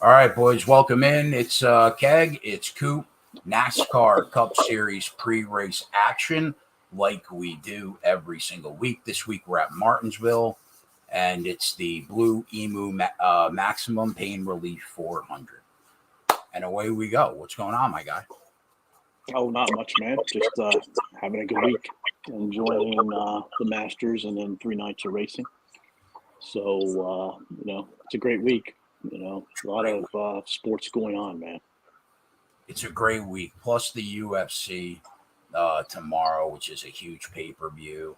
All right, boys, welcome in. It's Keg, it's Coop, NASCAR Cup Series pre-race action like we do every single week. This week we're at Martinsville, and it's the Blue Emu Maximum Pain Relief 400. And away we go. What's going on, my guy? Oh, not much, man. Just having a good week, enjoying the Masters, and then 3 nights of racing. So, it's a great week. A lot of sports going on, man. It's a great week. Plus the UFC tomorrow, which is a huge pay-per-view.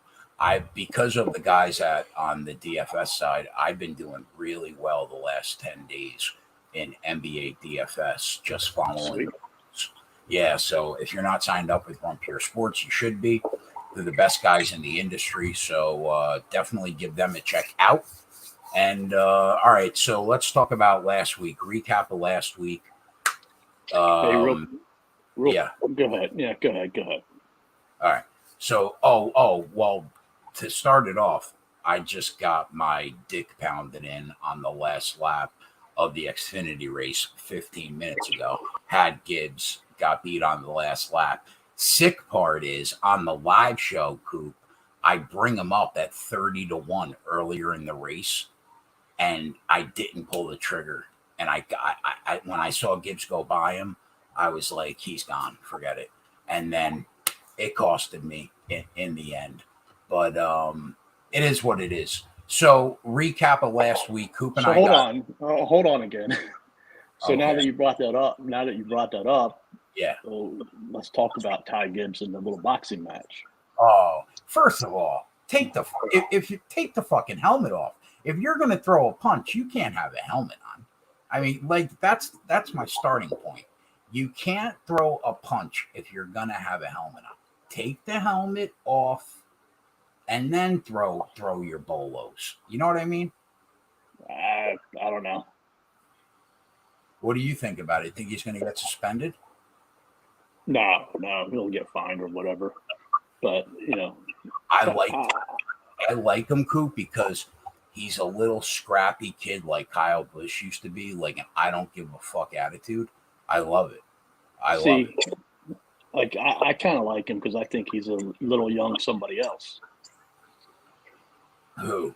Because of the guys on the DFS side, I've been doing really well the last 10 days in NBA DFS, just following. Sweet. Yeah, so if you're not signed up with MPR Sports, you should be. They're the best guys in the industry, so definitely give them a check out. And all right, so let's talk about last week. Recap of last week. Hey, real, yeah. Go ahead. Yeah, go ahead. All right. So, well, to start it off, I just got my dick pounded in on the last lap of the Xfinity race 15 minutes ago. Had Gibbs, got beat on the last lap. Sick part is on the live show, Coop, I bring him up at 30-1 earlier in the race, and I didn't pull the trigger. And I when I saw Gibbs go by him, I was like, he's gone, forget it. And then it costed me in the end. But it is what it is. So recap of last week, Coop and hold on again. So okay. Now that you brought that up, yeah. So let's talk about Ty Gibbs in the little boxing match. Oh, first of all, if you take the fucking helmet off. If you're going to throw a punch, you can't have a helmet on. I mean, like that's my starting point. You can't throw a punch if you're going to have a helmet on. Take the helmet off and then throw your bolos. You know what I mean? I don't know. What do you think about it? Think he's going to get suspended? No, he'll get fined or whatever. But, I like him, Coop, because he's a little scrappy kid like Kyle Busch used to be, like an I don't give a fuck attitude. I love it. Love it. Like I kind of like him because I think he's a little young somebody else. Who?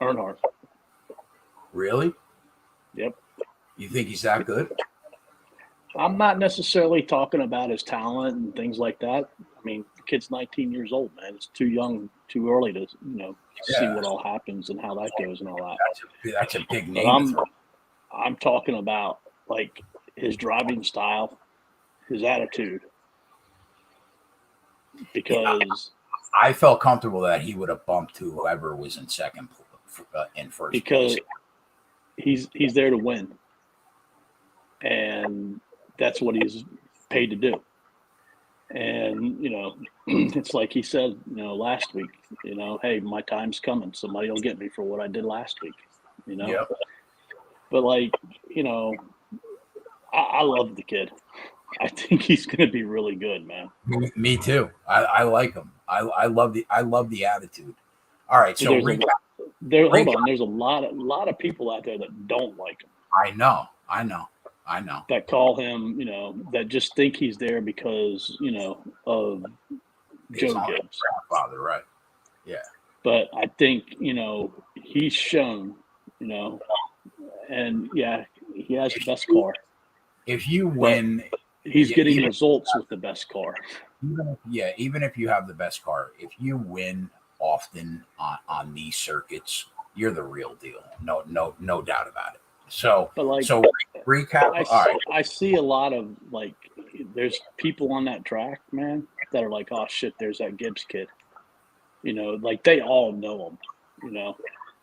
Earnhardt. Really? Yep. You think he's that good? I'm not necessarily talking about his talent and things like that. I mean, the kid's 19 years old, man. It's too young, too early to, see what all happens and how that goes and all that. That's a big name. I'm talking about, like, his driving style, his attitude. Because I felt comfortable that he would have bumped to whoever was in second in first because place. He's there to win. And that's what he's paid to do. And, it's like he said, last week, hey, my time's coming. Somebody will get me for what I did last week, Yep. But, like, I love the kid. I think he's going to be really good, man. Me too. I like him. I love the attitude. All right. So hold on. There's a lot of people out there that don't like him. I know. That call him, that just think he's there because, of Joe Gibbs. Grandfather, right? Yeah. But I think, he's shown, and yeah, he has the best car. If you win, he's getting results with the best car. Even if you have the best car, if you win often on these circuits, you're the real deal. No doubt about it. So, recap. I see a lot of, like, there's people on that track, man, that are like, oh shit, there's that Gibbs kid. Like they all know him.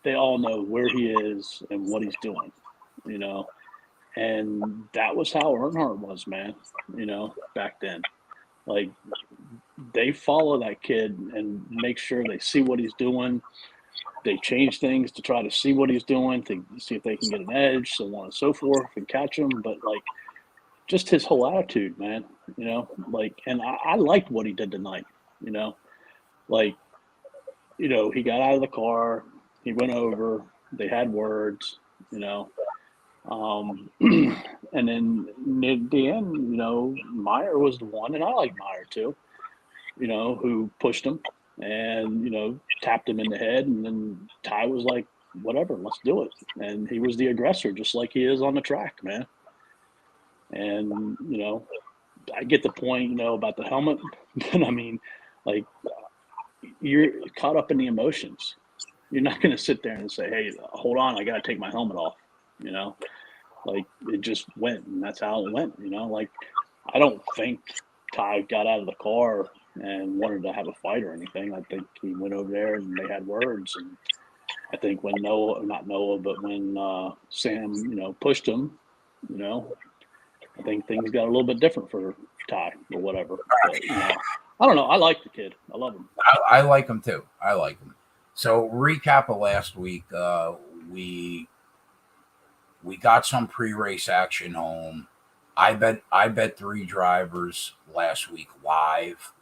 They all know where he is and what he's doing. And that was how Earnhardt was, man. Back then, like they follow that kid and make sure they see what he's doing. They change things to try to see what he's doing, to see if they can get an edge, so on and so forth, and catch him. But, like, just his whole attitude, man, like, and I liked what he did tonight, like, he got out of the car, He went over. They had words, you know. And then at the end, you know, Meyer was the one, and I like Meyer too, you know, who pushed him and, you know, tapped him in the head. And then Ty was like, whatever, let's do it. And he was the aggressor, just like he is on the track, man. And, you know, I get the point, you know, about the helmet, but I mean, like, you're caught up in the emotions. You're not going to sit there and say, hey, hold on, I got to take my helmet off, you know? Like, it just went, and that's how it went, you know? Like, I don't think Ty got out of the car and wanted to have a fight or anything. I think he went over there and they had words. And I think when not Noah, but when Sam, you know, pushed him, you know, I think things got a little bit different for Ty or whatever. But, you know, I don't know. I like the kid. I love him. I like him too. I like him. So recap of last week, we got some pre-race action home. I bet 3 drivers last week live.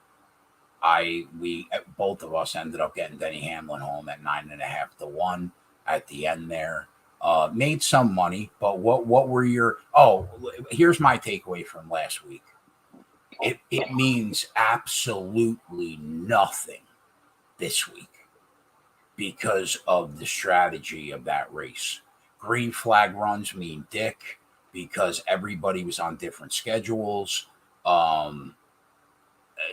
We both of us ended up getting Denny Hamlin home at 9.5 to 1 at the end there. Made some money, but what were your? Oh, here's my takeaway from last week. It means absolutely nothing this week because of the strategy of that race. Green flag runs mean dick because everybody was on different schedules.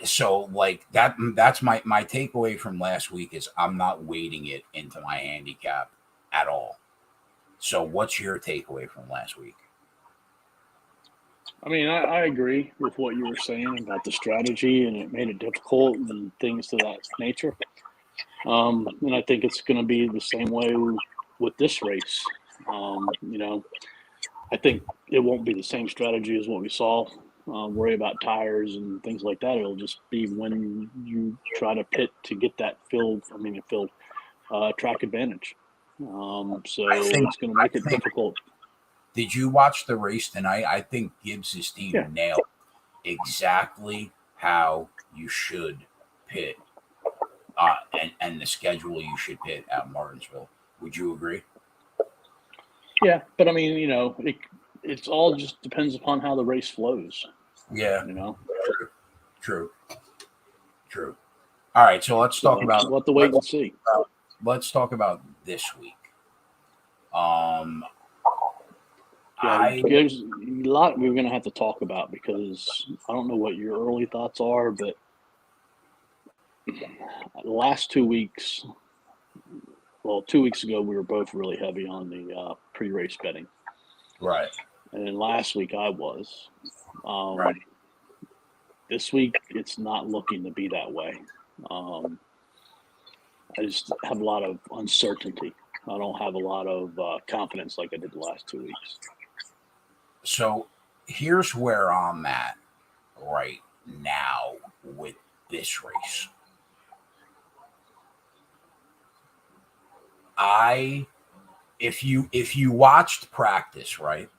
So like that's my takeaway from last week is I'm not weighting it into my handicap at all. So what's your takeaway from last week? I mean, I agree with what you were saying about the strategy, and it made it difficult and things to that nature. And I think it's going to be the same way with this race. You know, I think it won't be the same strategy as what we saw. Worry about tires and things like that. It'll just be when you try to pit to get that track advantage. So it's going to make it difficult. Did you watch the race tonight? I think Gibbs' team nailed exactly how you should pit and the schedule you should pit at Martinsville. Would you agree? Yeah, but I mean, you know, it's all just depends upon how the race flows. Yeah, you know. True. All right, so let's talk about. We'll have to wait and see. Let's talk about this week. There's a lot we're going to have to talk about because I don't know what your early thoughts are, but the last 2 weeks, 2 weeks ago, we were both really heavy on the pre-race betting. Right. And then last week I was. Right. This week, it's not looking to be that way. I just have a lot of uncertainty. I don't have a lot of confidence like I did the last 2 weeks. So here's where I'm at right now with this race. If you watched practice, right,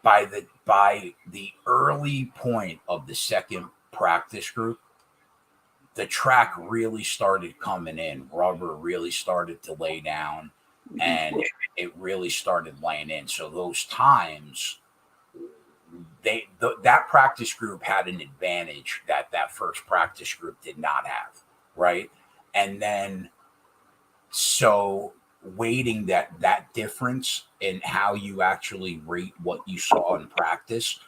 by the early point of the second practice group, the track really started coming in. Rubber really started to lay down, and it really started laying in. So those times, that practice group had an advantage that first practice group did not have, right? And then so weighting that difference in how you actually rate what you saw in practice,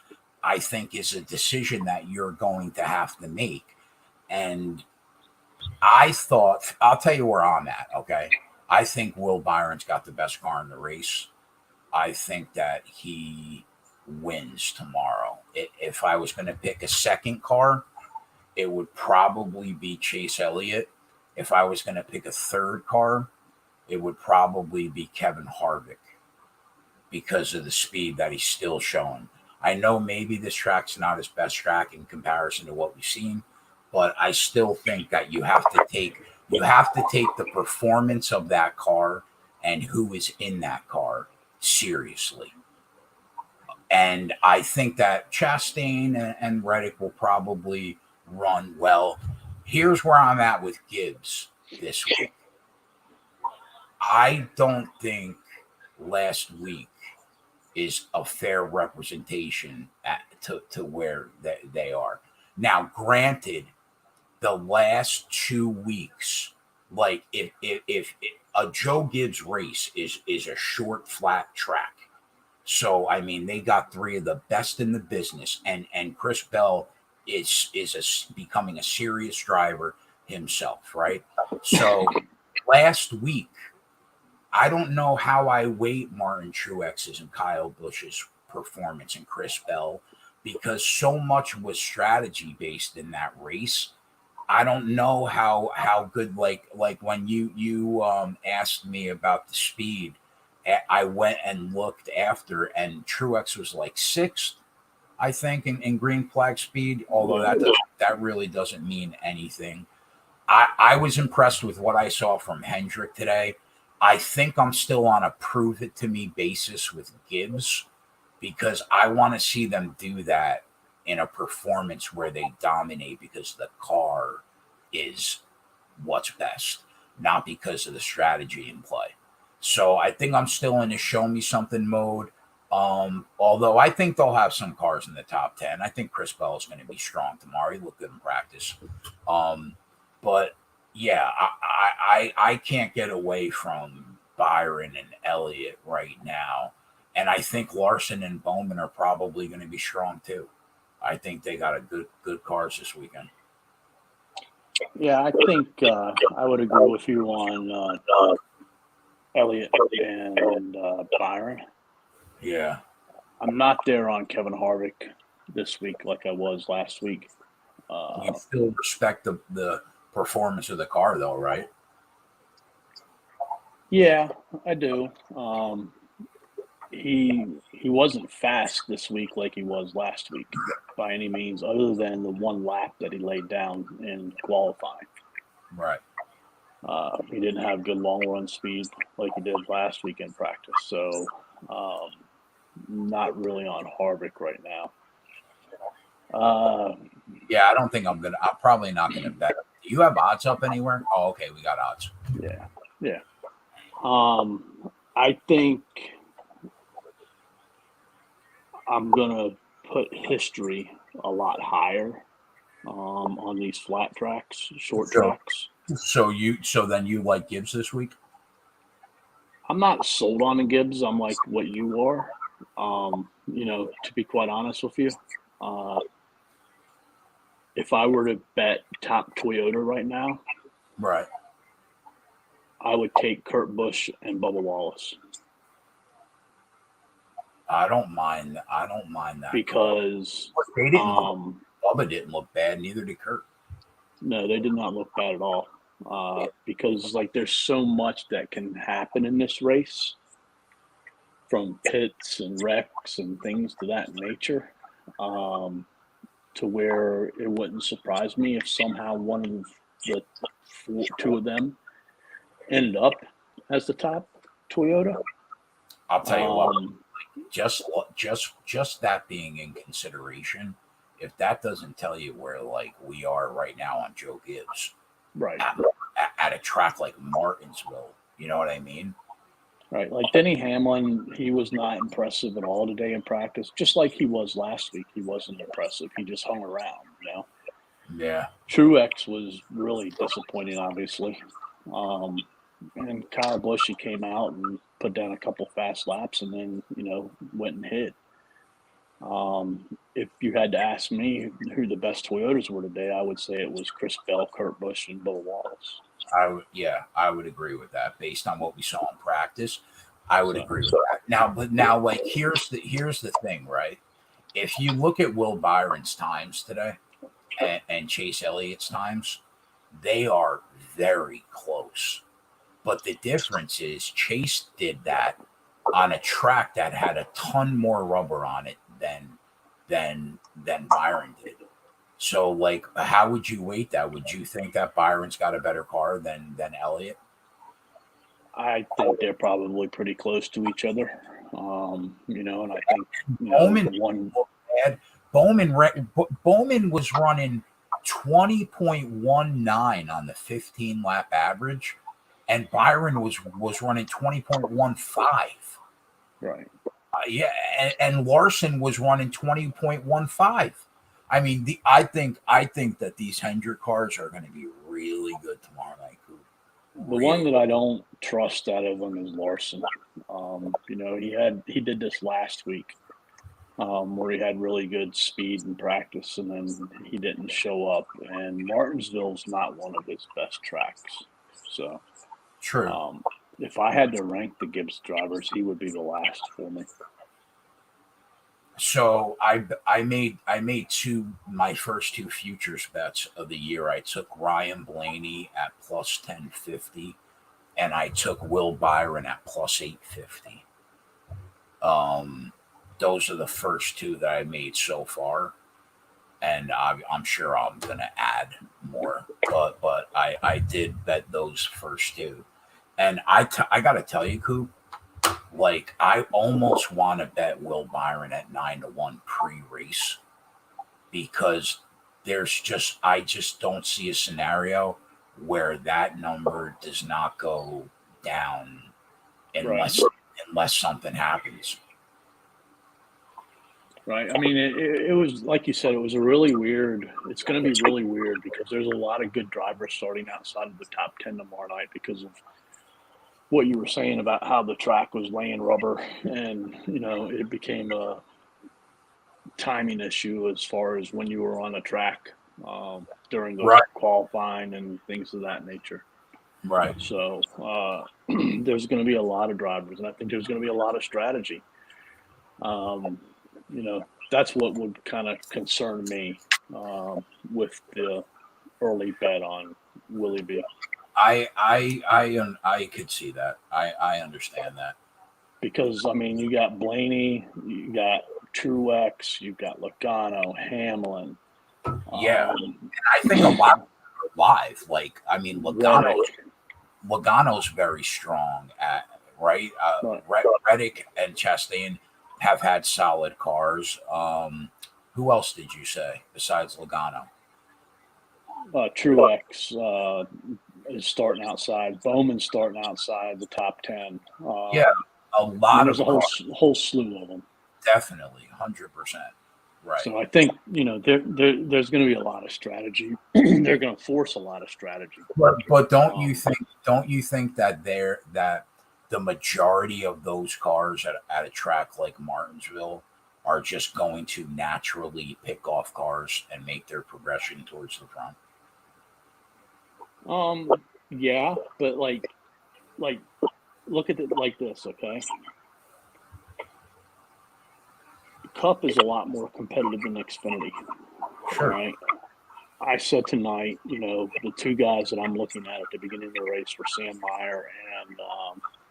I think is a decision that you're going to have to make. And I thought, I'll tell you where I'm at, okay? I think Will Byron's got the best car in the race. I think that he wins tomorrow. If I was going to pick a second car, it would probably be Chase Elliott. If I was going to pick a third car, it would probably be Kevin Harvick because of the speed that he's still showing. I know maybe this track's not his best track in comparison to what we've seen, but I still think that you have to take the performance of that car and who is in that car seriously. And I think that Chastain and Reddick will probably run well. Here's where I'm at with Gibbs this week. I don't think last week is a fair representation to where they are. Now, granted, the last 2 weeks, like if a Joe Gibbs race is a short flat track, so I mean they got three of the best in the business, and Chris Bell becoming a serious driver himself, right? So last week, I don't know how I weight Martin Truex's and Kyle Busch's performance and Chris Bell because so much was strategy based in that race. I don't know how good like when you asked me about the speed, I went and looked after, and Truex was like sixth, I think, in green flag speed. Although that really doesn't mean anything. I was impressed with what I saw from Hendrick today. I think I'm still on a prove it to me basis with Gibbs because I want to see them do that in a performance where they dominate because the car is what's best, not because of the strategy in play. So I think I'm still in a show me something mode. Although I think they'll have some cars in the top 10. I think Chris Bell is going to be strong tomorrow. He looked good in practice. But yeah, I can't get away from Byron and Elliott right now. And I think Larson and Bowman are probably going to be strong too. I think they got a good cars this weekend. Yeah, I think I would agree with you on Elliott and Byron. Yeah. I'm not there on Kevin Harvick this week like I was last week. You still respect the performance of the car, though, right? Yeah, I do. He wasn't fast this week like he was last week by any means, other than the one lap that he laid down in qualifying. Right. He didn't have good long run speed like he did last week in practice. So, not really on Harvick right now. Yeah, I don't think I'm probably not gonna bet. Do you have odds up anywhere? Oh, okay, we got odds. Yeah. I think I'm gonna put history a lot higher on these flat tracks, short tracks. So then you like Gibbs this week? I'm not sold on Gibbs. I'm like what you are. To be quite honest with you, if I were to bet top Toyota right now, right, I would take Kurt Busch and Bubba Wallace. I don't mind that because they didn't. Bubba didn't look bad. Neither did Kurt. No, they did not look bad at all. Because there's so much that can happen in this race, from pits and wrecks and things to that nature, to where it wouldn't surprise me if somehow one of the two of them ended up as the top Toyota. I'll tell you what, just that being in consideration, if that doesn't tell you where we are right now on Joe Gibbs, right, at a track like Martinsville, you know what I mean? Right, like Denny Hamlin, he was not impressive at all today in practice. Just like he was last week, he wasn't impressive. He just hung around, Yeah. Truex was really disappointing, obviously. And Kyle Busch, he came out and put down a couple fast laps and then, went and hit. If you had to ask me who the best Toyotas were today, I would say it was Chris Bell, Kurt Busch, and Bubba Wallace. I would agree with that based on what we saw in practice. I would agree with that. Now, here's the thing, right? If you look at Will Byron's times today and Chase Elliott's times, they are very close. But the difference is Chase did that on a track that had a ton more rubber on it than Byron did. So, how would you weight that? Would you think that Byron's got a better car than Elliott? I think they're probably pretty close to each other. And I think Bowman was running 20.19 on the 15 lap average, and Byron was running 20.15. Right. Yeah, and Larson was running 20.15. I mean, I think that these Hendrick cars are going to be really good tomorrow night. The one that I don't trust out of them is Larson. He did this last week, where he had really good speed in practice, and then he didn't show up. And Martinsville's not one of his best tracks. So, true. If I had to rank the Gibbs drivers, he would be the last for me. So I made my first two futures bets of the year. I took Ryan Blaney at plus 1050, and I took Will Byron at plus 850. Those are the first two that I made so far, and I'm sure I'm gonna add more. But I did bet those first two, and I got to tell you, Coop. Like, I almost want to bet Will Byron at 9-1 pre-race, because I just don't see a scenario where that number does not go down unless something happens. Right. I mean, it was like you said, it's going to be really weird because there's a lot of good drivers starting outside of the top 10 tomorrow night because of what you were saying about how the track was laying rubber, and it became a timing issue as far as when you were on the track during the qualifying and things of that nature. Right. So there's going to be a lot of drivers, and I think there's going to be a lot of strategy. That's what would kind of concern me with the early bet on Willie B. I could see that. I understand that. Because, I mean, you got Blaney, you got Truex, you've got Logano, Hamlin. Yeah. And I think a lot are live. Like, I mean, Logano's very strong right? Reddick and Chastain have had solid cars. Who else did you say besides Logano? Truex is starting outside. Bowman's starting outside the top 10. A lot there's a whole slew of them. Definitely, 100%. Right. So I think there's going to be a lot of strategy. They're going to force a lot of strategy. But don't you think that the majority of those cars at a track like Martinsville are just going to naturally pick off cars and make their progression towards the front? Yeah, but like look at it like this, okay? Cup is a lot more competitive than Xfinity. Sure. Right? I said tonight, the two guys that I'm looking at the beginning of the race were Sam Meyer and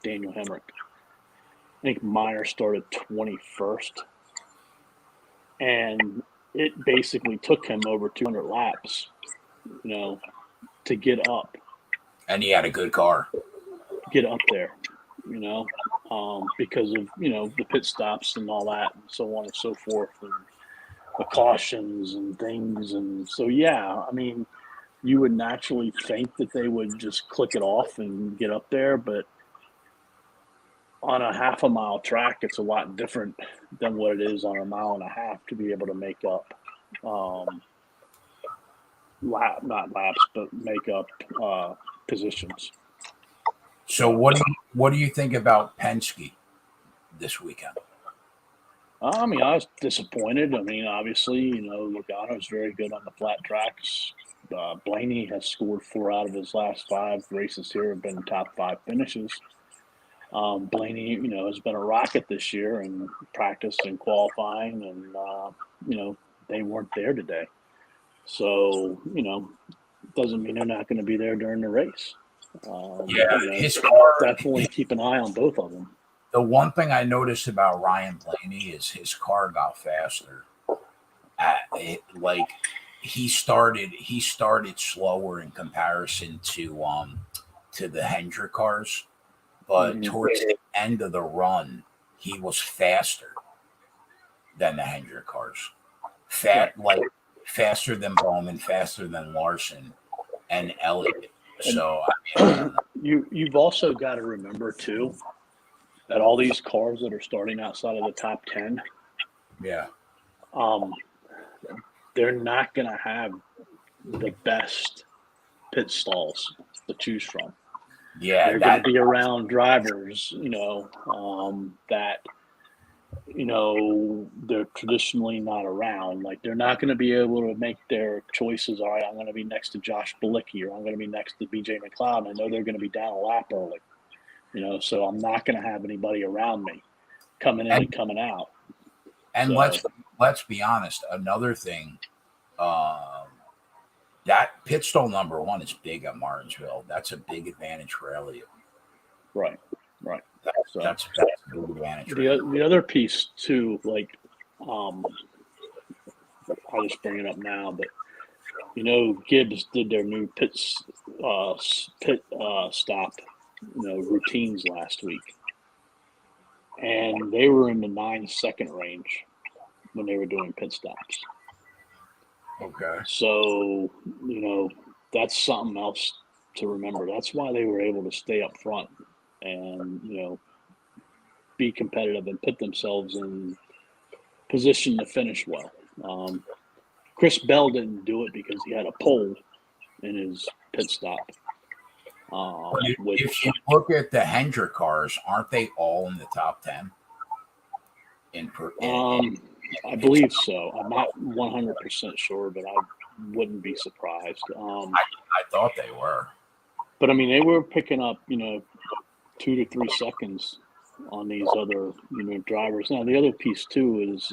Daniel Hemrick. I think Meyer started 21st, and it basically took him over 200 laps, to get up. And he had a good car. Get up there, because of, the pit stops and all that and so on and so forth, and the cautions and things. And so, yeah, I mean, you would naturally think that they would just click it off and get up there, but on a half a mile track, it's a lot different than what it is on a mile and a half to be able to make up not laps, but make up positions. So what do you think about Penske this weekend? I mean, I was disappointed. I mean, obviously, Logano's very good on the flat tracks. Blaney has scored 4 out of his last 5 races here have been top 5 finishes. Blaney, has been a rocket this year in practice and qualifying, and they weren't there today. So, doesn't mean they're not going to be there during the race. His car. Definitely keep an eye on both of them. The one thing I noticed about Ryan Blaney is his car got faster. He started slower in comparison to the Hendrick cars, but towards the end of the run, he was faster than the Hendrick cars. Faster than Bowman, faster than Larson and Elliott. So, You've also got to remember too that all these cars that are starting outside of the top 10, Yeah. They're not going to have the best pit stalls to choose from. Yeah. They're going to be around drivers, that they're traditionally not around. Like, they're not going to be able to make their choices. All right, I'm going to be next to Josh Bilicki, or I'm going to be next to BJ McLeod. I know they're going to be down a lap early, so I'm not going to have anybody around me coming in and coming out. And let's be honest. Another thing, that pit stall number 1 is big at Martinsville. That's a big advantage for Elliott. Right. That's a big advantage. The other piece too, like, I'll just bring it up now, but Gibbs did their new pit stop, routines last week, and they were in the 9-second range when they were doing pit stops. Okay. So, that's something else to remember. That's why they were able to stay up front and, be competitive and put themselves in position to finish well. Chris Bell didn't do it because he had a pole in his pit stop. If you look at the Hendrick cars, aren't they all in the top 10? I believe so. I'm not 100% sure, but I wouldn't be surprised. I thought they were. But, I mean, they were picking up, 2 to 3 seconds on these other, drivers. Now, the other piece, too, is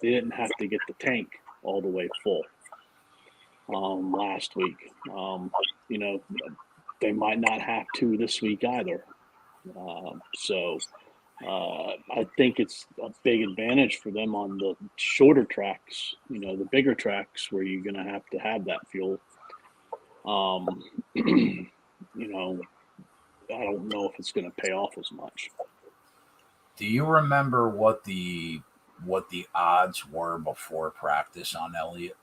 they didn't have to get the tank all the way full last week. They might not have to this week either. I think it's a big advantage for them on the shorter tracks, the bigger tracks where you're going to have that fuel. I don't know if it's going to pay off as much. Do you remember what the odds were before practice on Elliott?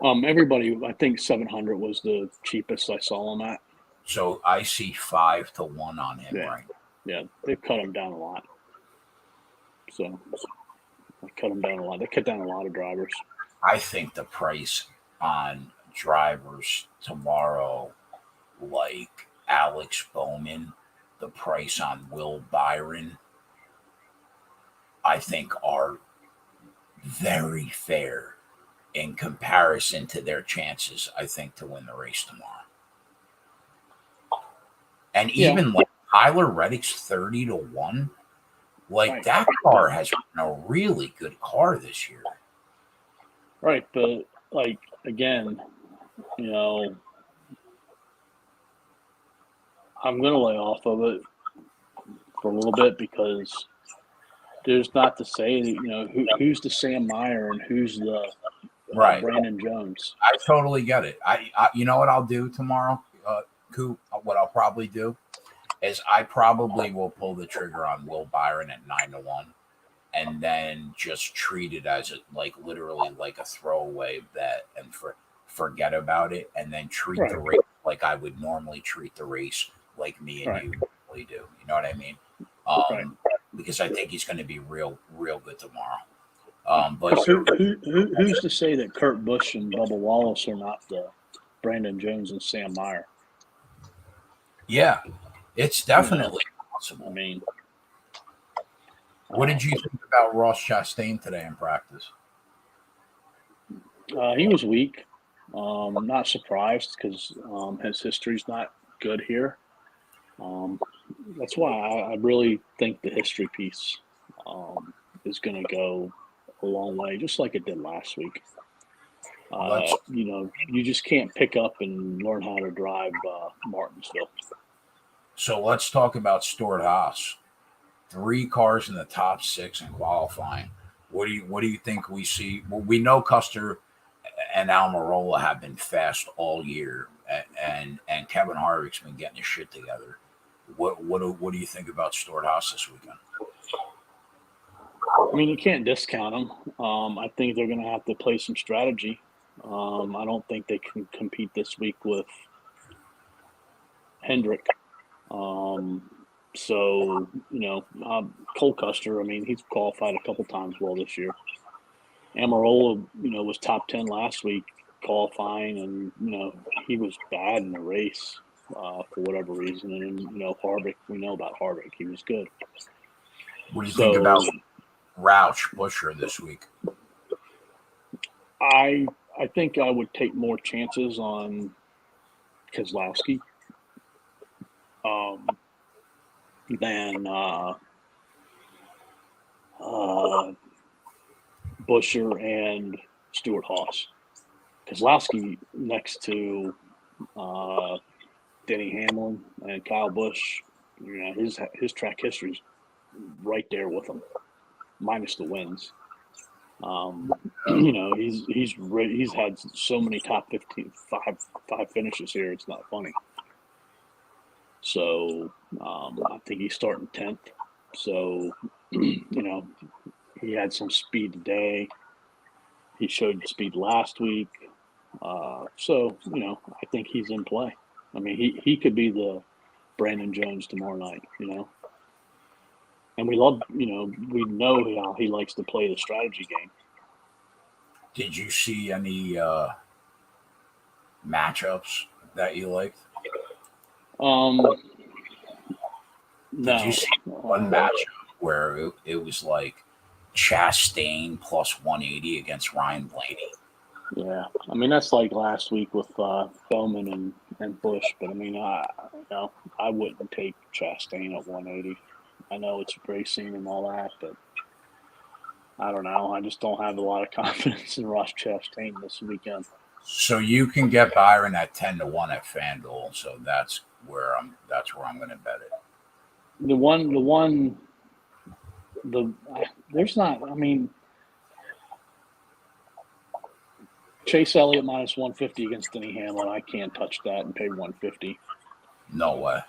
Everybody, I think 700 was the cheapest I saw him at. So I see 5 to 1 on him, right? Yeah, they've cut him down a lot. So they cut him down a lot. They cut down a lot of drivers. I think the price on drivers tomorrow, like Alex Bowman, the price on Will Byron, I think are very fair in comparison to their chances, I think, to win the race tomorrow. And even like Tyler Reddick's 30 to 1, like that car has been a really good car this year. Right, but like again, I'm going to lay off of it for a little bit because there's not to say that, who's the Sam Meyer and who's the Brandon Jones. I totally get it. I you know what I'll do tomorrow, Coop? What I'll probably do is I probably will pull the trigger on Will Byron at 9 to 1, and then just treat it as literally like a throwaway bet and forget about it, and then treat the race like I would normally treat the race, like me and you normally do. You know what I mean? Because I think he's going to be real good tomorrow. But who's to say that Kurt Busch and Bubba Wallace are not the Brandon Jones and Sam Meyer? Yeah, it's definitely possible. I mean, what did you think about Ross Chastain today in practice? He was weak. I'm not surprised because his history's not good here. That's why I really think the history piece is going to go a long way, just like it did last week. You just can't pick up and learn how to drive Martinsville. So let's talk about Stewart-Haas. 3 cars in the top 6 in qualifying. What do you think we see? Well, we know Custer and Almirola have been fast all year, and Kevin Harvick's been getting his shit together. What do you think about Stewart-Haas this weekend? I mean, you can't discount them. I think they're going to have to play some strategy. I don't think they can compete this week with Hendrick. So, Cole Custer, I mean, he's qualified a couple times well this year. Amarola, was top 10 last week qualifying, and, he was bad in the race for whatever reason. And, Harvick, we know about Harvick. He was good. What do you think about Roush Busher this week? I think I would take more chances on Keselowski than Busher and Stewart Haas. Keselowski next to Denny Hamlin and Kyle Busch, his track history's right there with him, minus the wins. He's had so many top 15, five finishes here. It's not funny. So I think he's starting 10th. So he had some speed today. He showed speed last week. So I think he's in play. I mean, he could be the Brandon Jones tomorrow night. And we love, we know how he likes to play the strategy game. Did you see any matchups that you liked? No. Did you see one matchup where it was like Chastain plus 180 against Ryan Blaney? Yeah, I mean that's like last week with Bowman and Bush, but I mean I wouldn't take Chastain at 180. I know it's racing and all that, but I don't know. I just don't have a lot of confidence in Ross Chastain this weekend. So you can get Byron at 10-1 at FanDuel. So that's where I'm going to bet it. There's not. I mean, Chase Elliott minus 150 against Denny Hamlin. I can't touch that and pay 150. No way.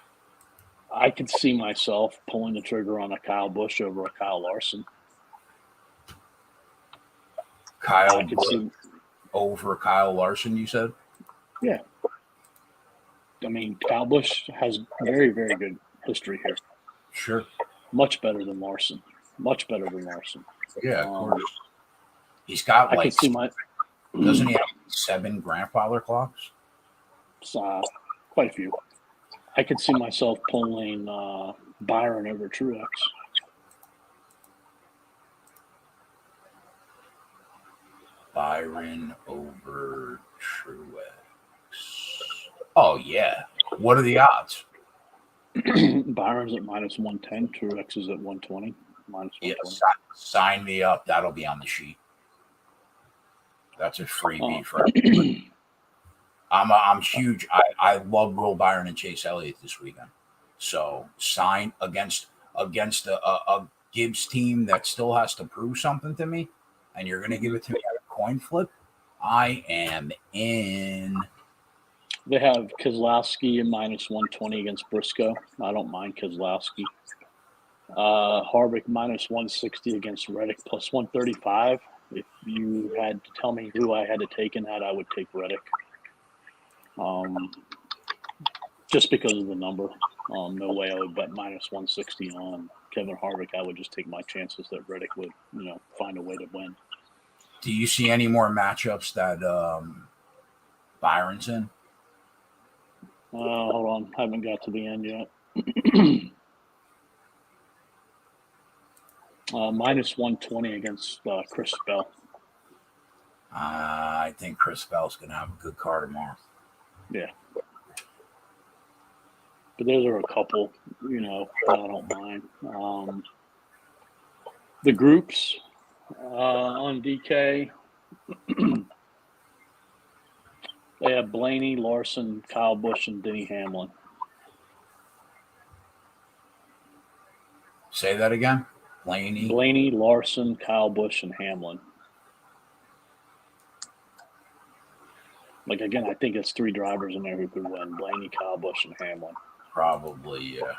I could see myself pulling the trigger on a Kyle Busch over a Kyle Larson. Kyle Busch over Kyle Larson, you said? Yeah. I mean, Kyle Busch has very, very good history here. Sure. Much better than Larson. Yeah, of course. He's got doesn't he have 7 grandfather clocks? Quite a few. I could see myself pulling Byron over Truex. Byron over Truex. Oh, yeah. What are the odds? Byron's at minus 110. Truex is at 120. Minus 120. Yeah, sign me up. That'll be on the sheet. That's a freebie for everybody. I'm huge. I love Will Byron and Chase Elliott this weekend. So sign against a Gibbs team that still has to prove something to me, and you're going to give it to me at a coin flip. I am in. They have Keselowski at minus 120 against Briscoe. I don't mind Keselowski. Harvick minus 160 against Reddick plus 135. If you had to tell me who I had to take in that, I would take Reddick. Just because of the number. No way I would bet minus 160 on Kevin Harvick. I would just take my chances that Reddick would, find a way to win. Do you see any more matchups that Byron's in? Hold on. I haven't got to the end yet. Minus 120 against Chris Bell. I think Chris Bell's going to have a good car tomorrow. Yeah. But those are a couple, that I don't mind. The groups on DK, they have Blaney, Larson, Kyle Busch, and Denny Hamlin. Say that again. Blaney, Larson, Kyle Busch, and Hamlin. Again, I think it's 3 drivers in there who could win. Blaney, Kyle Busch, and Hamlin. Probably, yeah.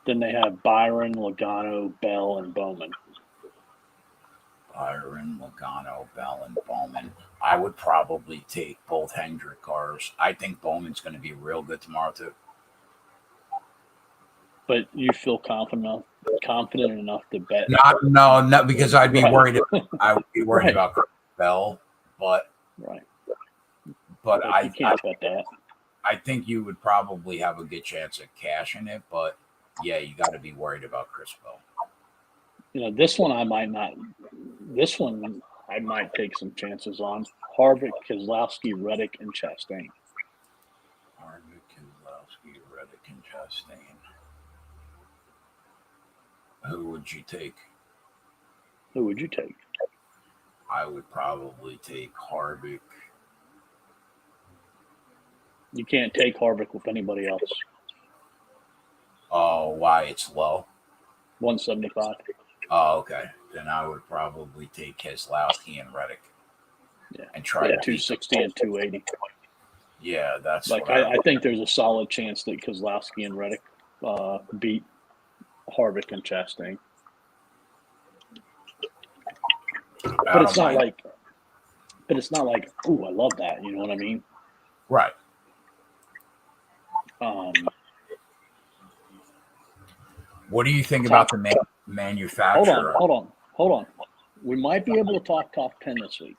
Then they have Byron, Logano, Bell, and Bowman. Byron, Logano, Bell, and Bowman. I would probably take both Hendrick cars. I think Bowman's going to be real good tomorrow, too. But you feel confident enough to bet? Not because I'd be Right. worried. I would be worried Right. about Chris Bell, but Right. but But you can't bet that. I think you would probably have a good chance at cashing it. But yeah, you got to be worried about Chris Bell. This one I might not. This one I might take some chances on. Harvick, Keselowski, Reddick, and Chastain. Harvick, Keselowski, Reddick, and Chastain. Who would you take? Who would you take? I would probably take Harvick. You can't take Harvick with anybody else. Oh, why? It's low? 175. Oh, okay. Then I would probably take Keselowski and Reddick. Yeah. And try to 260 and 280. Yeah, that's like I think there's a solid chance that Keselowski and Reddick beat Harvick and Chastain. But it's not like, ooh, I love that. You know what I mean? Right. What do you think about the manufacturer? Hold on. We might be able to talk top 10 this week.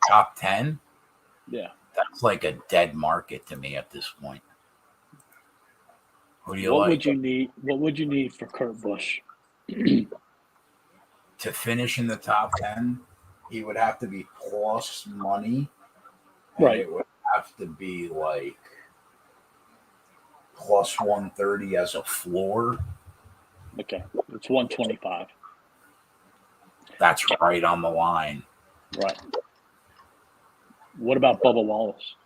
Top 10? Yeah. That's like a dead market to me at this point. Who do you What like? What would you need for Kurt Busch? To finish in the top 10, he would have to be plus money. Right. It would have to be like plus 130 as a floor. Okay. It's 125. That's right on the line. Right. What about Bubba Wallace?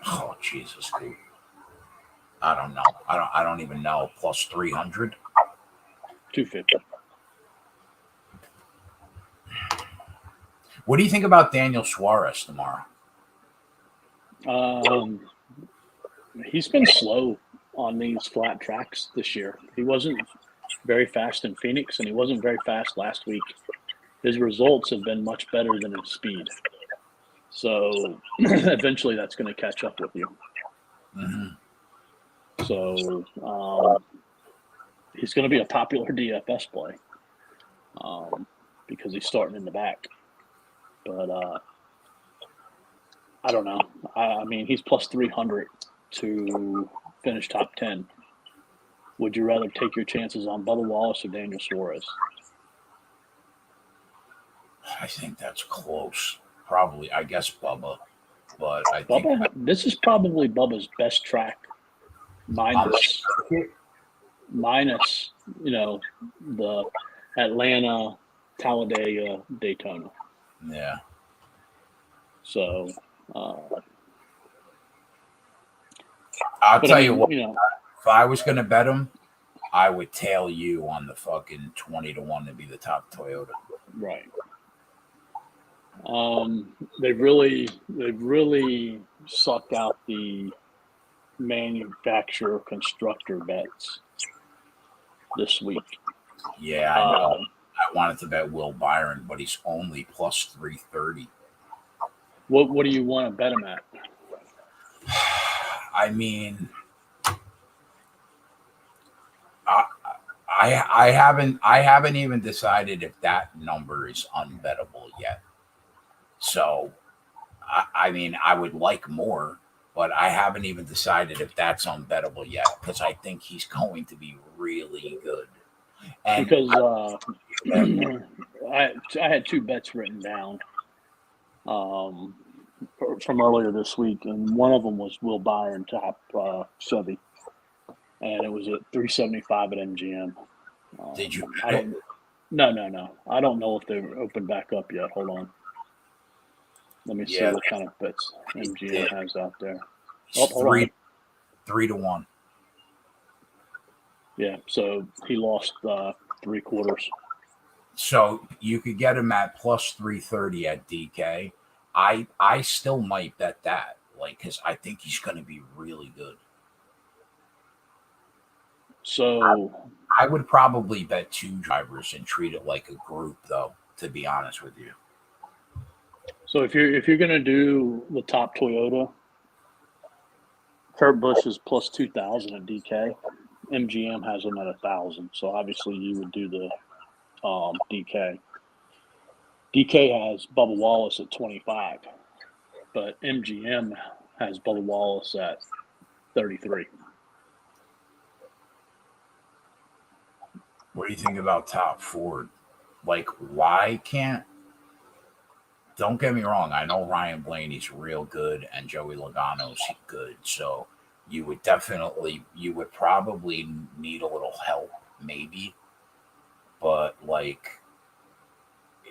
Oh, Jesus, dude. I don't know. I don't even know. Plus 300? 250. What do you think about Daniel Suarez tomorrow? He's been slow on these flat tracks this year. He wasn't very fast in Phoenix, and he wasn't very fast last week. His results have been much better than his speed. So eventually that's going to catch up with you. Mm-hmm. So he's going to be a popular DFS play because he's starting in the back. But I don't know. I mean, he's plus 300 to finish top 10. Would you rather take your chances on Bubba Wallace or Daniel Suarez? I think that's close. Probably, I guess Bubba. But I think this is probably Bubba's best track, minus the Atlanta, Talladega, Daytona. Yeah. So I'll tell you what. If I was going to bet him, I would tail you on the fucking 20-1 to be the top Toyota. Right. They've really sucked out the manufacturer constructor bets this week. Yeah, I know. I wanted to bet Will Byron, but he's only plus 330. What do you want to bet him at? I mean, I haven't even decided if that number is unbettable yet. So, I mean, I would like more, but I haven't even decided if that's unbettable yet because I think he's going to be really good. And because I had two bets written down from earlier this week, and one of them was Will Byron top Chevy, and it was at 375 at MGM. Did you? No. I don't know if they're opened back up yet. Hold on. Let me see what kind of bets MGM has out there. Oh, 3-1. Yeah, so he lost 3/4. So you could get him at plus 330 at DK. I still might bet that, like, because I think he's going to be really good. So I would probably bet two drivers and treat it like a group, though. To be honest with you. So if you're going to do the top Toyota, Kurt Busch is plus 2,000 at DK. MGM has him at 1,000. So obviously you would do the DK. DK has Bubba Wallace at 25, but MGM has Bubba Wallace at 33. What do you think about top Ford? Like, why can't? Don't get me wrong. I know Ryan Blaney's real good and Joey Logano's good. So you would probably need a little help, maybe. But like,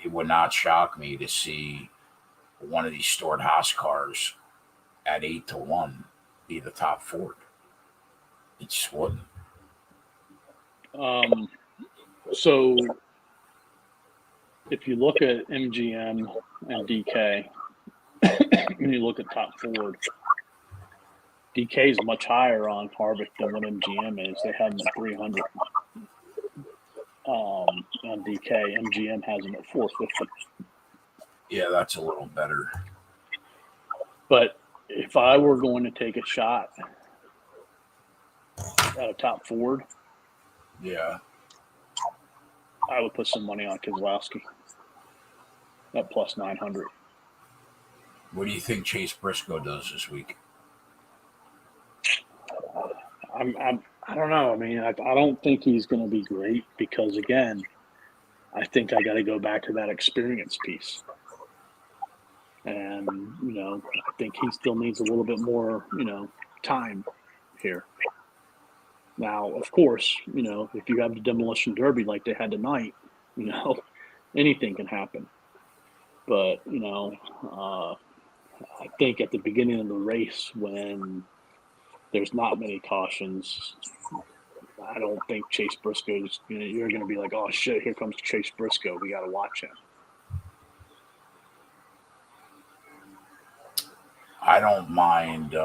it would not shock me to see one of these stored Haas cars at 8-1 be the top Ford. It just wouldn't. So if you look at MGM and DK, and you look at top Ford, DK is much higher on Harvick than what MGM is. They have him at 300 on DK. MGM has him at 450. Yeah, that's a little better. But if I were going to take a shot at a top Ford, yeah, I would put some money on Keselowski at plus 900. What do you think Chase Briscoe does this week? I don't know. I mean, I don't think he's going to be great because, again, I think I got to go back to that experience piece. And, I think he still needs a little bit more, time here. Now, of course, if you have the demolition derby like they had tonight, anything can happen. But, I think at the beginning of the race when there's not many cautions, I don't think Chase Briscoe's, you're going to be like, oh, shit, here comes Chase Briscoe. We got to watch him. I don't mind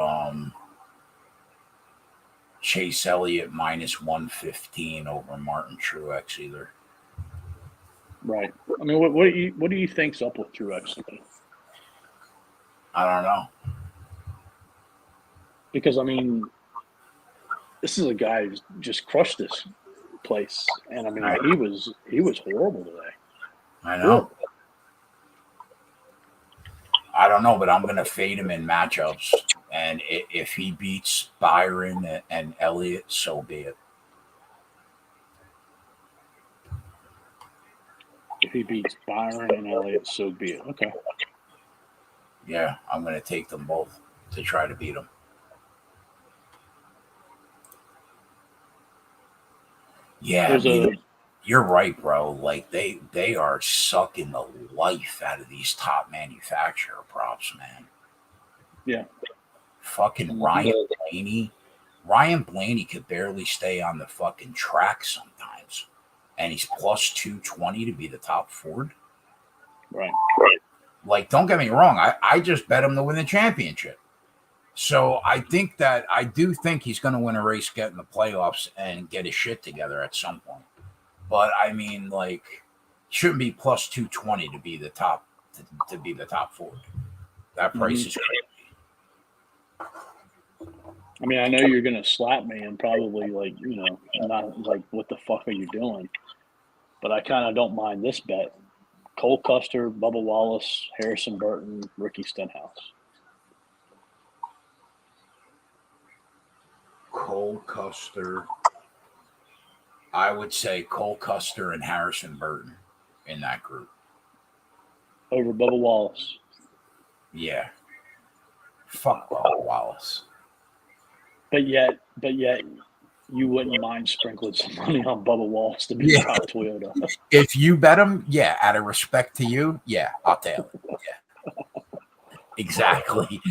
Chase Elliott minus 115 over Martin Truex either. Right. I mean, what do you think's up with Truex? I don't know. Because, I mean, this is a guy who's just crushed this place. And, I mean, he was horrible today. I know. I don't know, but I'm going to fade him in matchups. And if he beats Byron and Elliott, so be it. If he beats Byron and Elliott, so be it. Okay. Yeah, I'm going to take them both to try to beat them. Yeah, you're right, bro. Like they are sucking the life out of these top manufacturer props, man. Yeah. Fucking Ryan Blaney. Ryan Blaney could barely stay on the fucking track sometimes. And he's plus 220 to be the top Ford. Right. Like, don't get me wrong. I just bet him to win the championship. So I do think he's going to win a race, get in the playoffs, and get his shit together at some point. But I mean, like, shouldn't be plus 220 to be the top to be the top Ford. That price is crazy. I mean, I know you're going to slap me and probably not like, what the fuck are you doing? But I kind of don't mind this bet. Cole Custer, Bubba Wallace, Harrison Burton, Ricky Stenhouse. Cole Custer. I would say Cole Custer and Harrison Burton in that group. Over Bubba Wallace. Yeah. Fuck Bubba Wallace. But yet, you wouldn't mind sprinkling some money on Bubba Wallace to be top Toyota. If you bet him, yeah, out of respect to you, yeah, I'll tell it. Yeah. Exactly.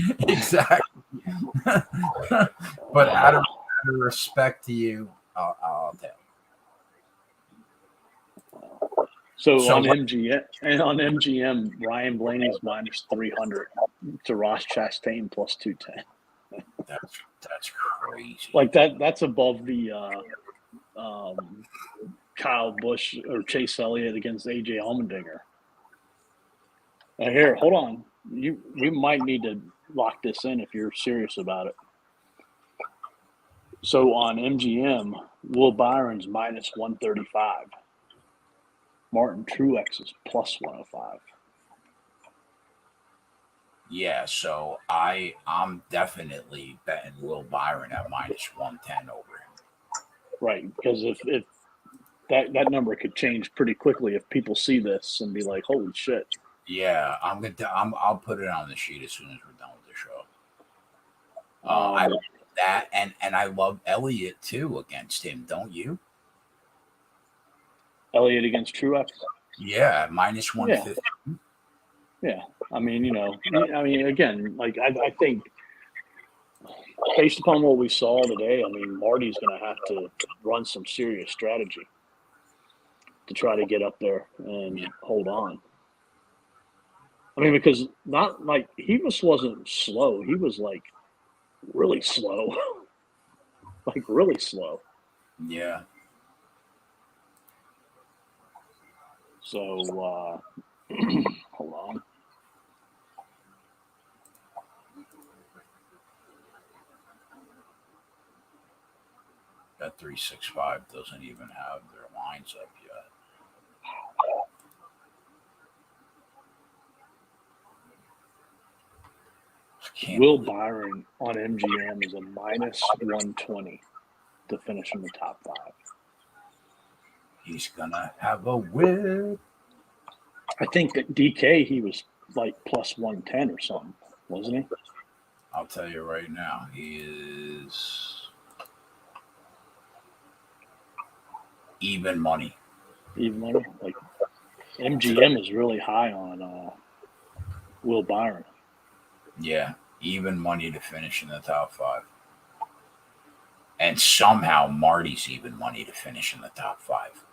But out of respect to you, I'll tell. So on MGM, Ryan Blaney's minus 300 to Ross Chastain plus 210. That's crazy. Like that's above the Kyle Busch or Chase Elliott against AJ Allmendinger. Now here, hold on. We might need to lock this in if you're serious about it. So on MGM, Will Byron's minus 135. Martin Truex is plus 105. Yeah, so I'm definitely betting Will Byron at minus 110 over him. Right, because if that number could change pretty quickly if people see this and be like, "Holy shit!" Yeah, I'll put it on the sheet as soon as we're done with the show. I Um, love that, and I love Elliott too against him, don't you? Elliott against Truex. Yeah, minus Yeah, 150. yeah. I mean, again, like I think based upon what we saw today, I mean, Marty's going to have to run some serious strategy to try to get up there and hold on. I mean, because not like he wasn't slow. He was like really slow, like really slow. Yeah. So hold on. That 365 doesn't even have their lines up yet. Will Byron on MGM is a minus 120 to finish in the top 5. He's gonna have a whip. I think that DK he was like plus 110 or something, wasn't he? I'll tell you right now, he is even money. Even money. Like MGM is really high on Will Byron. Yeah, even money to finish in the top 5. And somehow Marty's even money to finish in the top 5.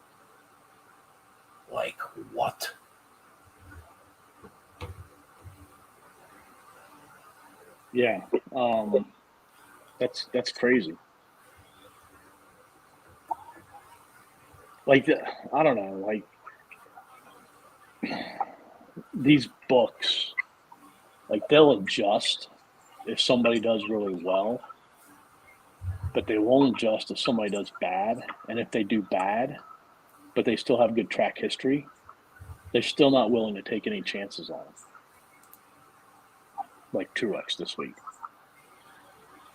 Like what? Yeah, that's crazy. Like I don't know, like these books, like they'll adjust if somebody does really well, but they won't adjust if somebody does bad. And if they do bad, but they still have good track history, they're still not willing to take any chances on them. Like Truex this week.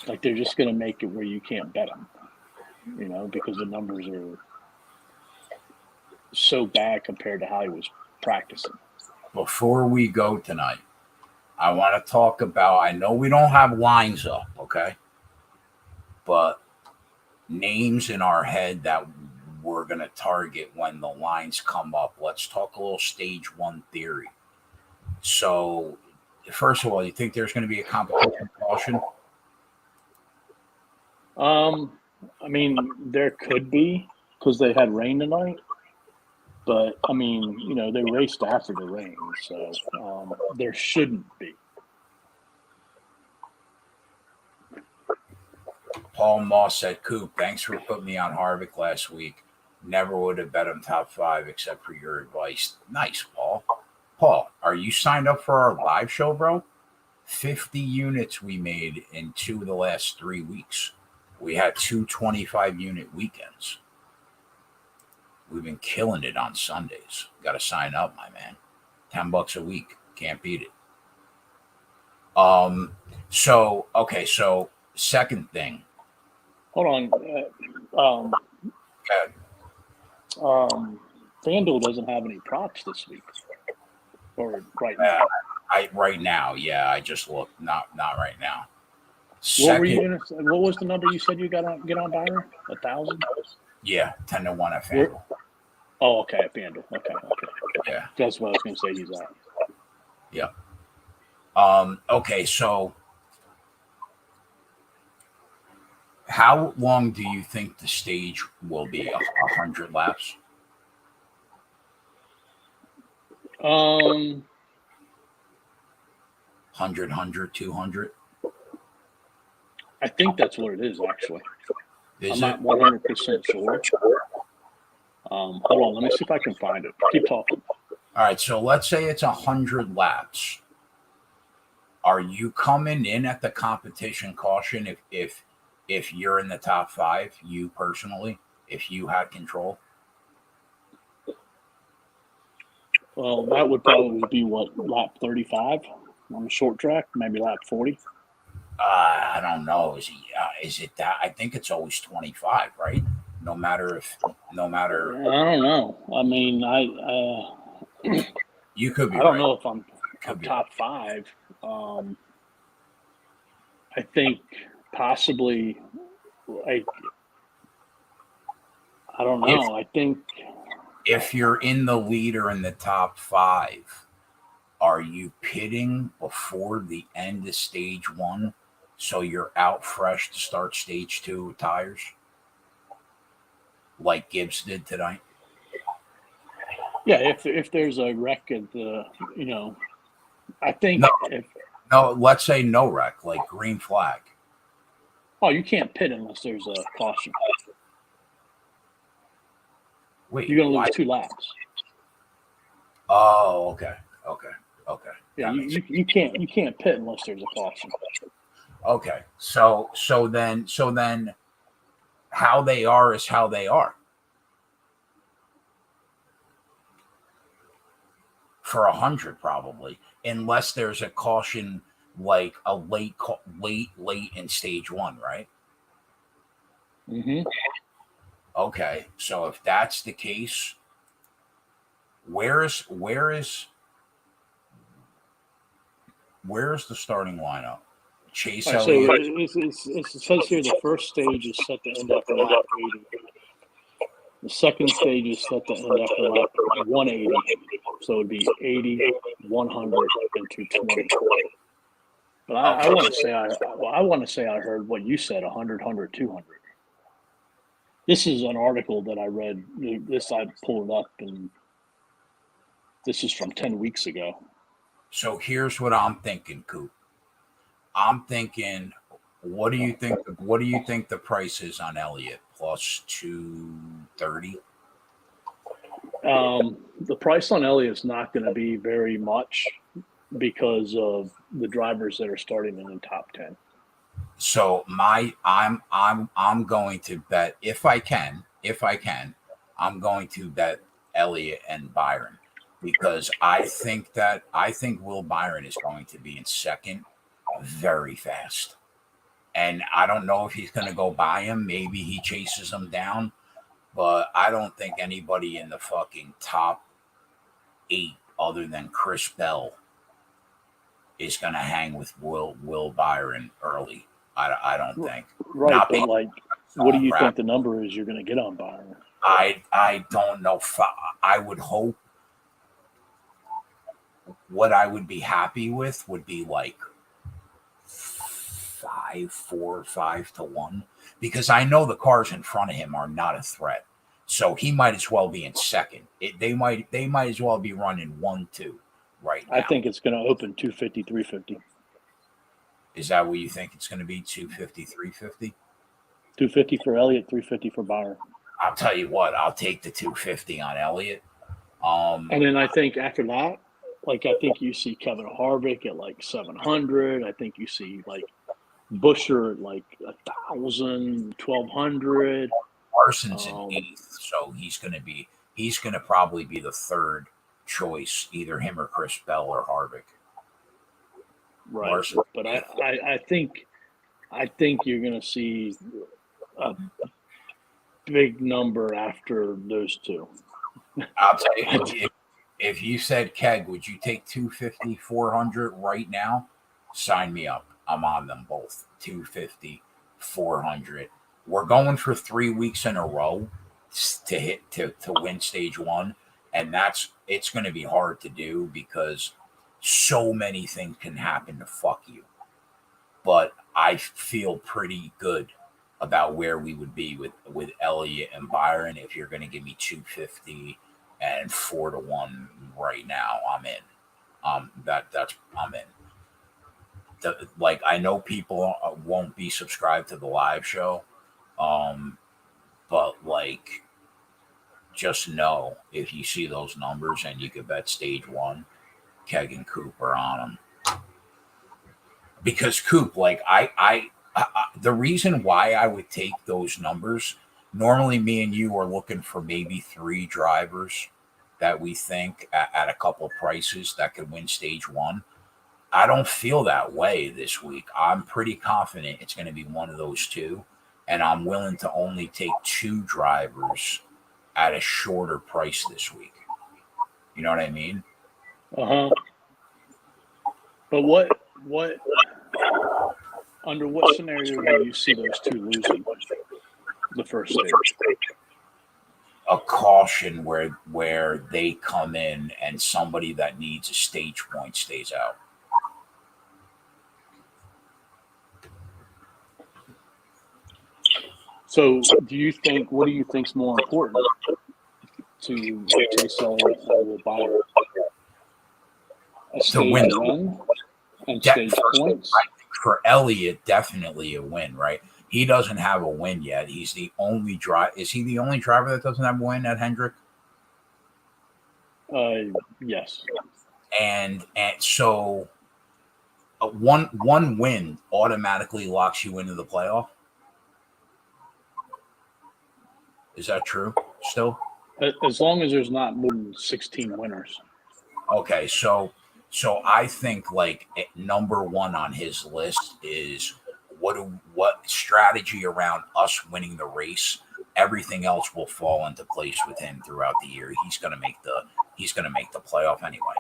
Like they're just going to make it where you can't bet them, because the numbers are so bad compared to how he was practicing. Before we go tonight, I want to talk about, I know we don't have lines up, okay? But names in our head that we're going to target when the lines come up. Let's talk a little stage 1 theory. So, first of all, you think there's going to be a competition caution? I mean, there could be because they had rain tonight, but I mean, they raced after the rain, so there shouldn't be. Paul Moss said, Coop, thanks for putting me on Harvick last week. Never would have bet him top 5 except for your advice. Nice, Paul. Paul, are you signed up for our live show, bro? 50 units we made in 2 of the last 3 weeks. We had 2 25-unit weekends. We've been killing it on Sundays. Got to sign up, my man. $10 a week. Can't beat it. So second thing. Hold on. FanDuel doesn't have any props this week. Or right now. Right now, yeah. I just looked. Not right now. What were you gonna say? What was the number you said you get on Byron? 1,000? Yeah, 10-1 at FanDuel. Oh, okay, at FanDuel. Okay. Yeah, that's what I was gonna say. He's at. Yeah. Okay, so how long do you think the stage will be? 100 laps? 100, 200? I think that's what it is, actually. I'm not 100% sure. Hold on, let me see if I can find it. Keep talking. All right, so let's say it's 100 laps. Are you coming in at the competition caution if if you're in the top 5, you personally, if you had control? Well, that would probably be what, lap 35 on the short track, maybe lap 40. I don't know. Is it that? I think it's always 25, right? No matter. I don't know. I mean, You could be I don't right. know if I'm Could be top 5. I think possibly, like, I don't know. I think If you're in the lead or in the top 5, are you pitting before the end of stage 1, so you're out fresh to start stage 2 with tires, like Gibbs did tonight? yeah, if there's a wreck at the, I think No, let's say no wreck, like green flag. Oh, you can't pit unless there's a caution. Wait, you're gonna lose 2 laps. Oh, okay. Yeah, you can't pit unless there's a caution. Okay, so then how they are is how they are. For 100 probably, unless there's a caution, like a late in stage 1, right? Mm-hmm. Okay, so if that's the case, where is the starting lineup? Chase Elliott. So it says here the first stage is set to end after lap 80. The second stage is set to end after lap 180. So it would be 80, 100, and 220. But I want to say I heard what you said: 100, 100, 200. This is an article that I read. I pulled up, and this is from 10 weeks ago. So here's what I'm thinking, Coop. I'm thinking, what do you think? What do you think the price is on Elliott? Plus 230. The price on Elliott is not going to be very much because of the drivers that are starting in the top 10. So I'm going to bet, if I can, I'm going to bet Elliott and Byron, because I think Will Byron is going to be in second very fast. And I don't know if he's going to go by him. Maybe he chases him down, but I don't think anybody in the fucking top 8 other than Chris Bell is going to hang with Will Byron early. I don't think. Right, not but like, what do you think the number is you're going to get on Byron? I don't know. I would hope what I would be happy with would be like 4 or 5 to 1, because I know the cars in front of him are not a threat. So he might as well be in second. They might as well be running 1-2 right now. I think it's going to open 250, 350. Is that what you think it's going to be? 250, 350? 250 for Elliott, 350 for Byron. I'll tell you what, I'll take the 250 on Elliott. And then I think after that, like, I think you see Kevin Harvick at like 700. I think you see like Busher at like 1,000, 1,200. Larson's in 8th, so he's going to probably be the third choice, either him or Chris Bell or Harvick. Right, Larson, but I think you're going to see a big number after those 2. I'll tell you, if you said Keg, would you take 250, 400 right now? Sign me up. I'm on them both. 250, 400. We're going for 3 weeks in a row to win stage 1, and it's going to be hard to do because so many things can happen to fuck you. But I feel pretty good about where we would be with Elliott and Byron. If you're going to give me 250 and 4 to 1 right now, I'm in. I'm in. I know people won't be subscribed to the live show, but like, just know if you see those numbers and you could bet stage 1, Keg and Coop are on them. Because Coop, like, The reason why I would take those numbers, normally me and you are looking for maybe 3 drivers that we think at a couple prices that could win stage one. I don't feel that way this week. I'm pretty confident it's going to be one of those two, and I'm willing to only take 2 drivers at a shorter price this week. You know what I mean? Uh-huh. But what under what scenario do you see those two losing the first stage? A caution where they come in and somebody that needs a stage point stays out. So what do you think's more important to Chase Elliott or Byron? A stage win and stage points? For Elliott, definitely a win, right? He doesn't have a win yet. He's the only driver. Is he the only driver that doesn't have a win at Hendrick? Yes. And so one win automatically locks you into the playoff. Is that true still? As long as there's not more than 16 winners. Okay, so I think like number one on his list is what strategy around us winning the race. Everything else will fall into place with him throughout the year. He's gonna make the playoff anyway.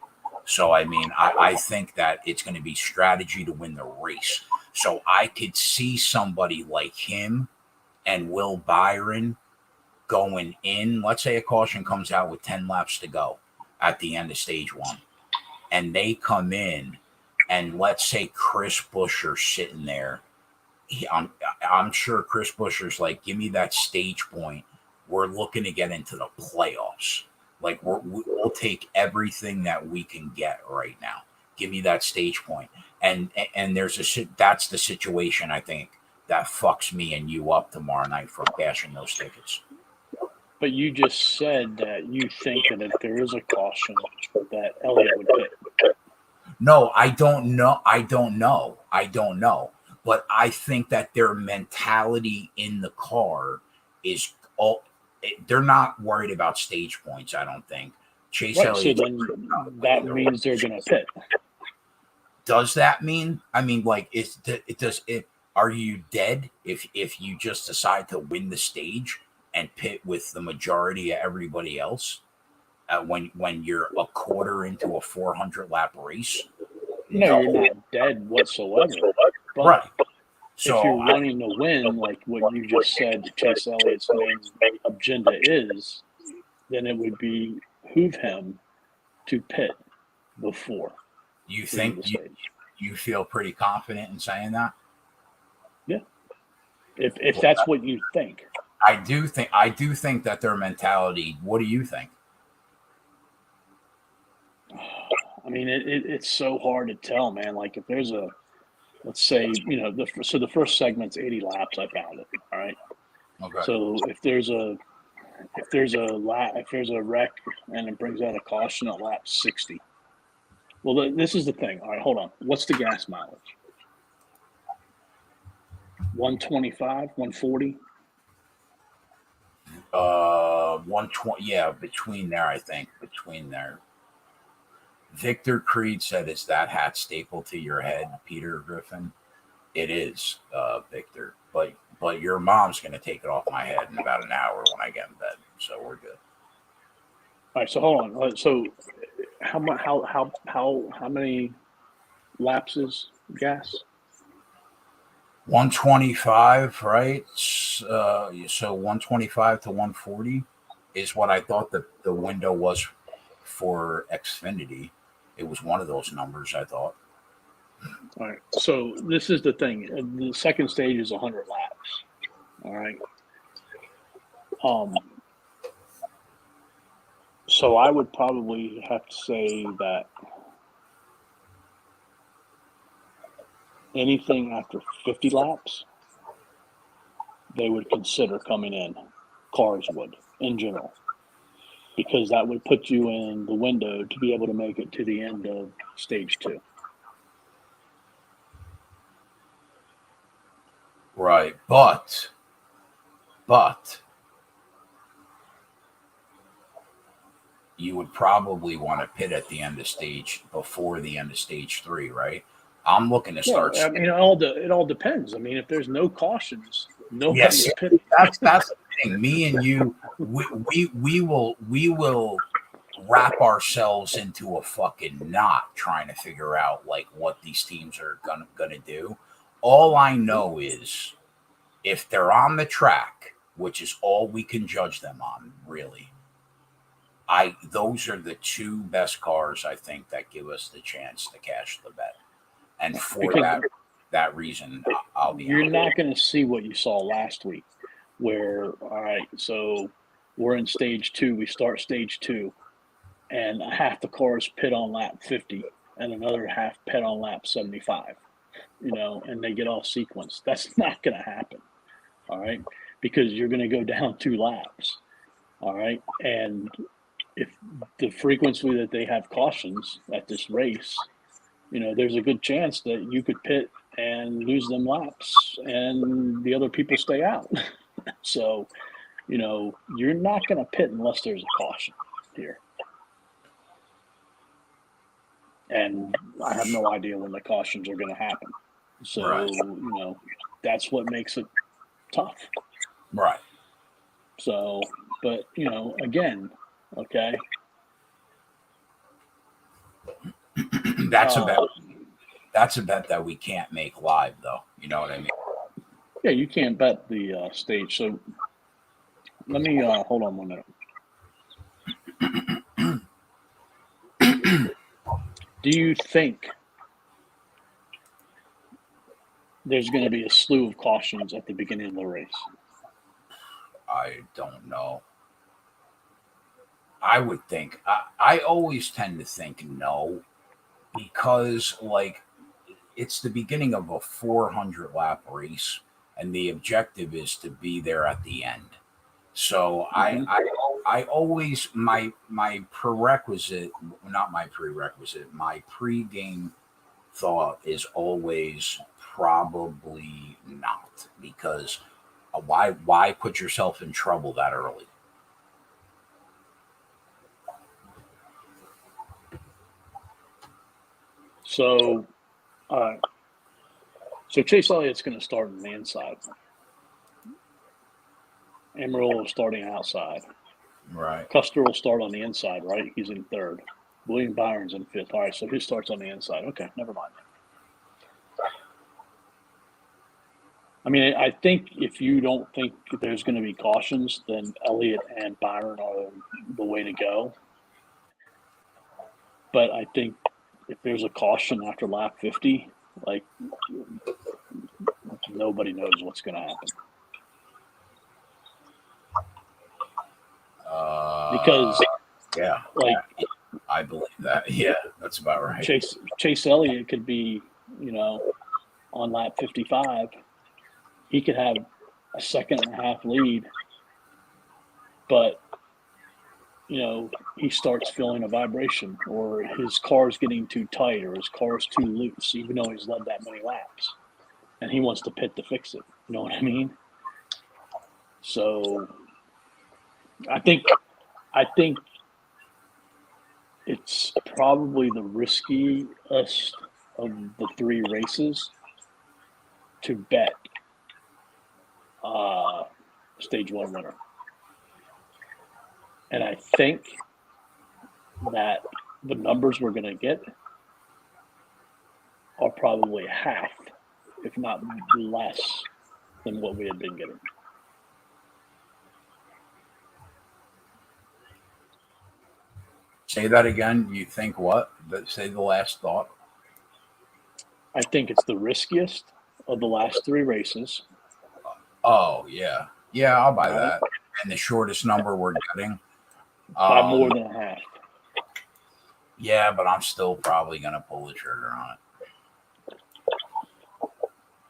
So I mean, I think that it's gonna be strategy to win the race. So I could see somebody like him and Will Byron going in. Let's say a caution comes out with 10 laps to go at the end of stage one, and they come in, and let's say Chris Buescher's sitting there. I'm sure Chris Buescher's like, give me that stage point. We're looking to get into the playoffs. Like we'll take everything that we can get right now. Give me that stage point. And that's the situation I think that fucks me and you up tomorrow night for cashing those tickets. But you just said that you think that if there is a caution that Elliott would hit. No, I don't know. But I think that their mentality in the car is they're not worried about stage points, I don't think. Chase Elliott. So then that means they're going to pit. Does that mean? I mean, like, are you dead if you just decide to win the stage and pit with the majority of everybody else when you're a quarter into a 400 lap race? No, you're not dead whatsoever. But right. So if you're wanting to win, like what you just said, Chase Elliott's main agenda is, then it would behoove him to pit before. You think you feel pretty confident in saying that? Yeah. If that's what you think. I do think that their mentality. What do you think? I mean, it's so hard to tell, man. Like if there's let's say, the first segment's 80 laps. I found it. All right. Okay. So if there's a wreck and it brings out a caution at lap 60. Well, this is the thing. All right, hold on. What's the gas mileage? 125, 140. 120. Yeah, between there, I think. Between there. Victor Creed said, "Is that hat stapled to your head, Peter Griffin?" It is, Victor. But your mom's gonna take it off my head in about an hour when I get in bed, so we're good. All right, so hold on. So how many laps is gas? 125, right? So 125 to 140 is what I thought the window was for Xfinity. It was one of those numbers, I thought. All right. So this is the thing. The second stage is 100 laps. All right. So I would probably have to say that anything after 50 laps, they would consider coming in. Cars would, in general, because that would put you in the window to be able to make it to the end of stage 2. Right. But you would probably want to pit at the end of stage before the end of stage 3, right? I'm looking to Well, start. I mean, it all depends. I mean, if there's no cautions, nobody's Yes, pitting. that's the thing. Me and you, we will wrap ourselves into a fucking knot trying to figure out like what these teams are gonna do. All I know is if they're on the track, which is all we can judge them on, really. Those are the two best cars I think that give us the chance to cash the bet. And for Because that reason, I'll be you're honest. not going to see what you saw last week, where, all right, so we're in stage 2, we start stage 2, and half the cars pit on lap 50 and another half pit on lap 75, and they get all sequenced. That's not going to happen, all right, because you're going to go down 2 laps, all right, and if the frequency that they have cautions at this race, there's a good chance that you could pit and lose them laps and the other people stay out. So, you're not going to pit unless there's a caution here. And I have no idea when the cautions are going to happen. So, Right. That's what makes it tough. Right. So, but, again, okay. That's a bet. That's a bet that we can't make live, though. You know what I mean? Yeah, you can't bet the stage. So let me hold on 1 minute. Do you think there's going to be a slew of cautions at the beginning of the race? I don't know. I would think. I always tend to think no, because like it's the beginning of a 400 lap race, and the objective is to be there at the end. So I always my prerequisite, not my prerequisite, my pre-game thought is always probably not, because why put yourself in trouble that early? So, Chase Elliott's going to start on the inside. Amarillo is starting outside. Right. Custer will start on the inside, right? He's in 3rd. William Byron's in 5th. All right, so he starts on the inside. Okay, never mind. I mean, I think if you don't think there's going to be cautions, then Elliott and Byron are the way to go. But I think if there's a caution after lap 50, like, nobody knows what's going to happen. Because, yeah, like, I believe that. Yeah, that's about right. Chase Elliott could be, on lap 55. He could have a 1.5-second lead, but he starts feeling a vibration, or his car's getting too tight, or his car's too loose, even though he's led that many laps, and he wants to pit to fix it. You know what I mean? So I think it's probably the riskiest of the 3 races to bet stage 1 winner. And I think that the numbers we're going to get are probably half, if not less, than what we had been getting. Say that again. You think what? Say the last thought. I think it's the riskiest of the last 3 races. Oh, yeah. Yeah, I'll buy that. And the shortest number we're getting. By more than half. Yeah, but I'm still probably going to pull the trigger on it.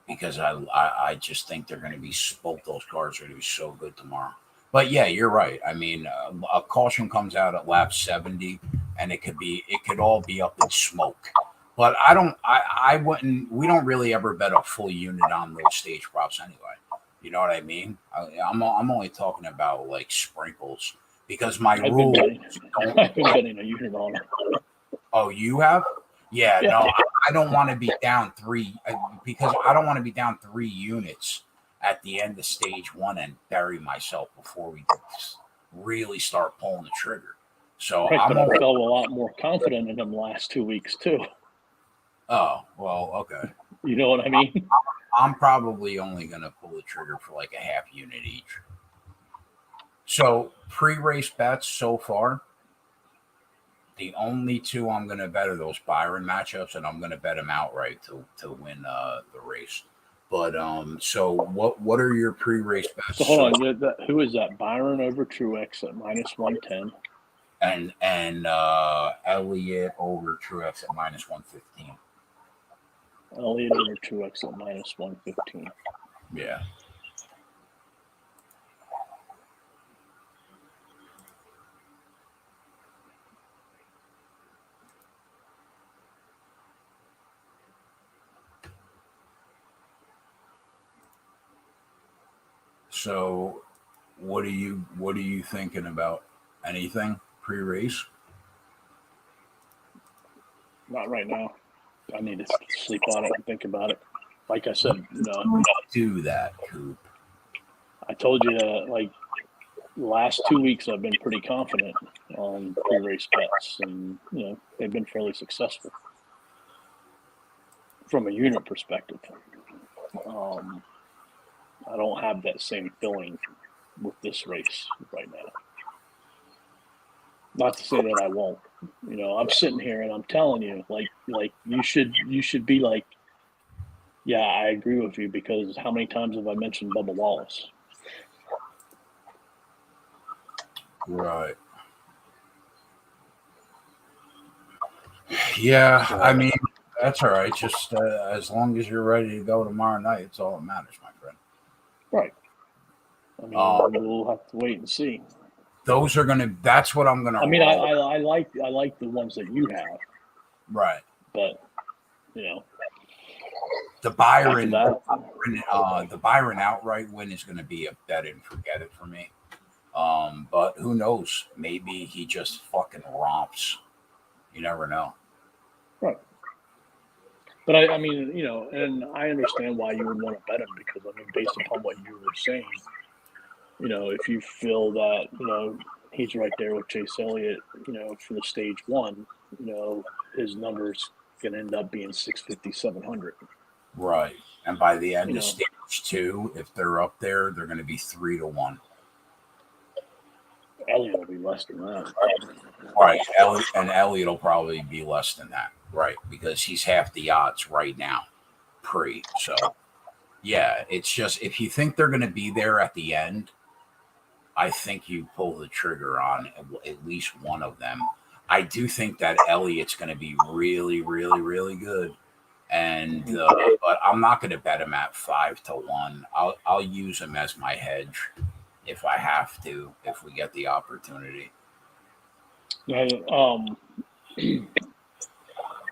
Because I just think they're going to be, both those cars are going to be so good tomorrow. But yeah, you're right. I mean, a caution comes out at lap 70, and it could all be up in smoke. But I wouldn't. We don't really ever bet a full unit on those stage props anyway. You know what I mean? I'm only talking about like sprinkles because my I've rule. I've been betting a unit on it. Oh, you have? Yeah, Yeah. no, I don't want to be down three because I don't want to be down 3 units at the end of stage one and bury myself before we really start pulling the trigger. So Right, I'm but I only, felt a lot more confident in them last 2 weeks too. oh, well, okay. You know what I mean? I'm probably only going to pull the trigger for like a half unit each. So pre-race bets so far, the only two I'm going to bet are those Byron matchups, and I'm going to bet them outright to win the race. But so what are your pre-race bets? So hold on, who is that? Byron over Truex at -110, and Elliott over Truex at -115. Elliott over Truex at -115. Yeah. So, what are you thinking about? Anything pre-race? Not right now. I need to sleep on it and think about it. Like I said, Do that, Coop. I told you that like the last 2 weeks I've been pretty confident on pre-race bets, and they've been fairly successful from a unit perspective. I don't have that same feeling with this race right now. Not to say that I won't. I'm sitting here and I'm telling you, like you should be like, yeah, I agree with you, because how many times have I mentioned Bubba Wallace? Right. Yeah, I mean, that's all right. Just as long as you're ready to go tomorrow night, it's all that matters, my friend. Right. I mean, we'll have to wait and see. Those are gonna. That's what I'm gonna. I mean, I like the ones that you have. Right. But the Byron, the Byron outright win is going to be a bet and forget it for me. But who knows? Maybe he just fucking romps. You never know. Right. But I mean, and I understand why you would want to bet him, because I mean, based upon what you were saying, if you feel that he's right there with Chase Elliott, for the stage one, his numbers can end up being 650, 700. Right. And by the end of stage two, if they're up there, they're going to be 3-1. Elliott will be less than that. Right. Elliott will probably be less than that. Right. Because he's half the odds right now, pre. So, yeah, it's just if you think they're going to be there at the end, I think you pull the trigger on at least one of them. I do think that Elliott's going to be really, really, really good. And but I'm not going to bet him at 5-1. I'll use him as my hedge if I have to, if we get the opportunity. Yeah,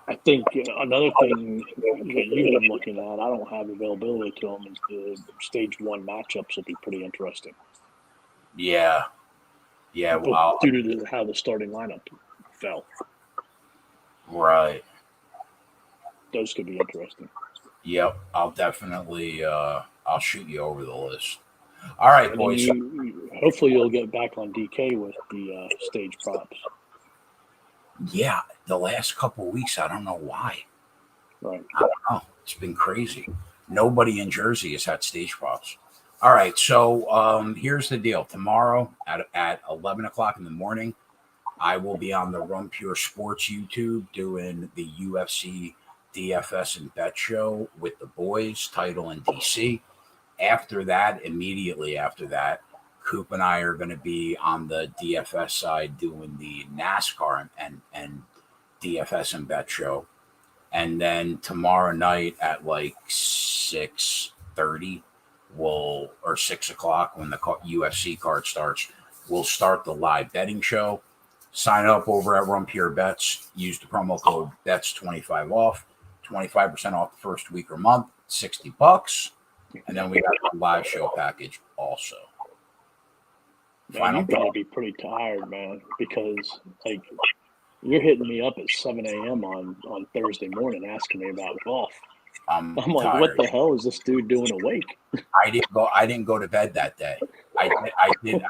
I think another thing that you've been looking at, I don't have availability to them, is the stage one matchups will be pretty interesting. Yeah. Well, due to how the starting lineup fell. Right. Those could be interesting. Yep. I'll definitely I'll shoot you over the list. All right, boys. Hopefully you'll get back on DK with the stage props. Yeah, the last couple of weeks, I don't know why. Right. I don't know. It's been crazy. Nobody in Jersey has had stage props. All right, so here's the deal. Tomorrow at 11 o'clock in the morning, I will be on the Run Pure Sports YouTube doing the UFC DFS and bet show with the boys, Title and DC. After that, immediately after that, Coop and I are going to be on the DFS side doing the NASCAR and DFS and bet show. And then tomorrow night at like 6:30, or 6 o'clock when the UFC card starts, we'll start the live betting show. Sign up over at MPR Bets. Use the promo code BETS25 off. 25% off the first week or month. $60. And then we got the live show package also. Man, you better be pretty tired, man, because like you're hitting me up at 7 a.m. on Thursday morning asking me about golf. I'm like, tired. What the hell is this dude doing awake? I didn't go to bed that day. I did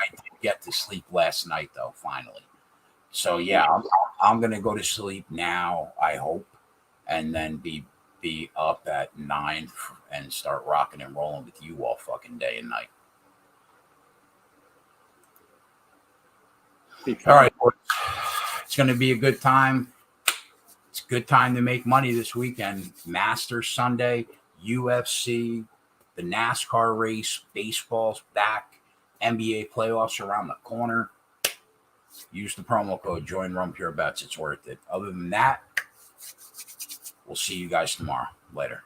get to sleep last night though, finally. So yeah, I'm gonna go to sleep now, I hope, and then be up at 9 and start rocking and rolling with you all fucking day and night. All right, it's going to be a good time. It's a good time to make money this weekend. Masters Sunday, UFC, the NASCAR race, baseball's back, NBA playoffs around the corner. Use the promo code Join MPR Bets. It's worth it. Other than that, we'll see you guys tomorrow. Later.